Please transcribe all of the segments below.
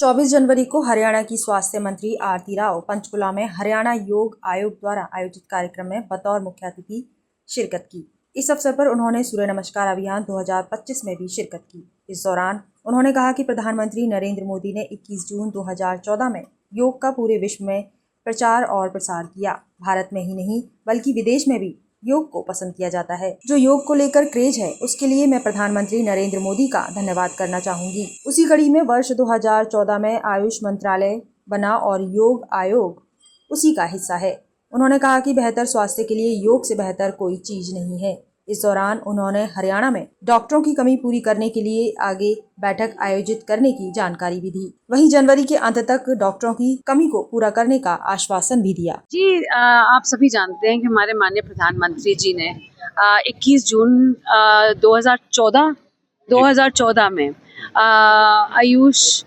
24 जनवरी को हरियाणा की स्वास्थ्य मंत्री आरती राव पंचकुला में हरियाणा योग आयोग द्वारा आयोजित कार्यक्रम में बतौर मुख्य अतिथि शिरकत की। इस अवसर पर उन्होंने सूर्य नमस्कार अभियान 2025 में भी शिरकत की। इस दौरान उन्होंने कहा कि प्रधानमंत्री नरेंद्र मोदी ने 21 जून 2014 में योग का पूरे विश्व में प्रचार और प्रसार किया। भारत में ही नहीं बल्कि विदेश में भी योग को पसंद किया जाता है। जो योग को लेकर क्रेज है उसके लिए मैं प्रधानमंत्री नरेंद्र मोदी का धन्यवाद करना चाहूंगी। उसी कड़ी में वर्ष 2014 में आयुष मंत्रालय बना और योग आयोग उसी का हिस्सा है। उन्होंने कहा कि बेहतर स्वास्थ्य के लिए योग से बेहतर कोई चीज नहीं है। इस दौरान उन्होंने हरियाणा में डॉक्टरों की कमी पूरी करने के लिए आगे बैठक आयोजित करने की जानकारी भी दी। वहीं जनवरी के अंत तक डॉक्टरों की कमी को पूरा करने का आश्वासन भी दिया। जी, आप सभी जानते हैं कि हमारे माननीय प्रधानमंत्री जी ने 21 जून 2014 में आयुष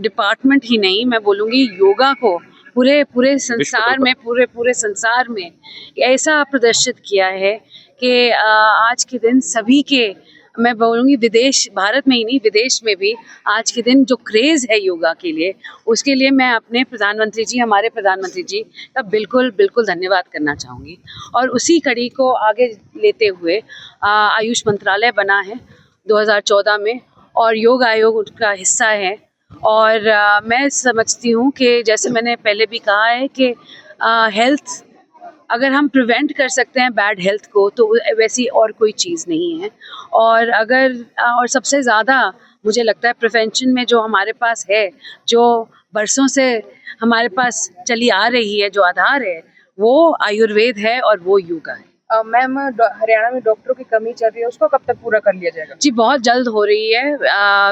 डिपार्टमेंट ही नहीं, मैं बोलूँगी योगा को पूरे संसार में ऐसा प्रदर्शित किया है कि आज के दिन सभी के, मैं बोलूँगी भारत में ही नहीं विदेश में भी आज के दिन जो क्रेज़ है योगा के लिए, उसके लिए मैं अपने हमारे प्रधानमंत्री जी का बिल्कुल धन्यवाद करना चाहूँगी। और उसी कड़ी को आगे लेते हुए आयुष मंत्रालय बना है 2014 में और योग आयोग उसका हिस्सा है। और मैं समझती हूँ कि जैसे मैंने पहले भी कहा है कि हेल्थ, अगर हम प्रिवेंट कर सकते हैं बैड हेल्थ को तो वैसी और कोई चीज़ नहीं है। और सबसे ज़्यादा मुझे लगता है प्रिवेंशन में जो हमारे पास है, जो बरसों से हमारे पास चली आ रही है, जो आधार है वो आयुर्वेद है और वो योगा है। मैम, हरियाणा में डॉक्टरों की कमी चल रही है, उसको कब तक पूरा कर लिया जाएगा? जी, बहुत जल्द हो रही है।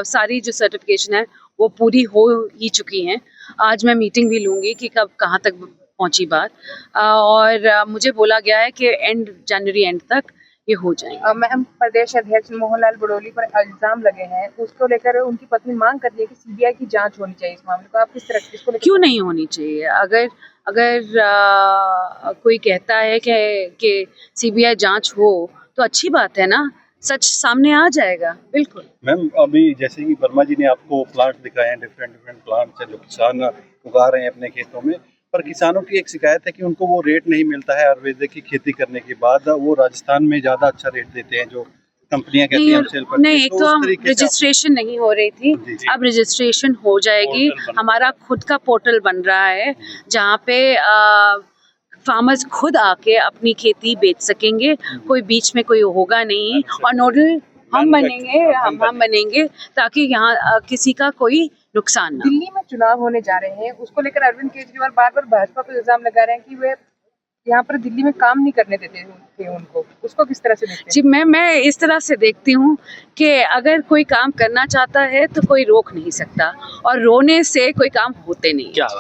सारी जो सर्टिफिकेशन है वो पूरी हो ही चुकी हैं। आज मैं मीटिंग भी लूँगी कि कब कहाँ तक पहुँची बात, और मुझे बोला गया है कि जनवरी एंड तक ये हो जाएंगे। मैम, प्रदेश अध्यक्ष मोहनलाल बड़ोली पर इल्जाम लगे हैं, उसको लेकर उनकी पत्नी मांग कर रही है कि सीबीआई की जांच होनी चाहिए इस मामले को। आप किस तरह इसको लेकर? क्यों नहीं होनी चाहिए? अगर कोई कहता है कि सीबीआई जांच हो तो अच्छी बात है ना, सच सामने आ जाएगा। बिल्कुल मैम, अभी जैसे कि वर्मा जी ने आपको प्लांट दिखाए हैं, डिफरेंट प्लांट है जो किसान उगा रहे हैं अपने खेतों में, पर किसानों की एक शिकायत है कि उनको वो रेट नहीं मिलता है आयुर्वेदिक की खेती करने के बाद। वो राजस्थान में ज्यादा अच्छा रेट देते हैं जो कंपनियां कहती हैं सेल पर। नहीं, एक तो हम रजिस्ट्रेशन नहीं हो रही थी, अब रजिस्ट्रेशन हो जाएगी। हमारा खुद का पोर्टल बन रहा है जहाँ पे फार्मर्स खुद आके अपनी खेती बेच सकेंगे, कोई बीच में कोई होगा नहीं। और नोडल हम बनेंगे ताकि यहाँ किसी का कोई नुकसान ना। दिल्ली में चुनाव होने जा रहे हैं, उसको लेकर अरविंद केजरीवाल बार-बार भाजपा पर इल्जाम लगा रहे हैं कि वे यहाँ पर दिल्ली में काम नहीं करने देते थे उनको। उसको किस तरह से देखते हैं? जी, मैं इस तरह से देखती हूँ कि अगर कोई काम करना चाहता है तो कोई रोक नहीं सकता, और रोने से कोई काम होते नहीं।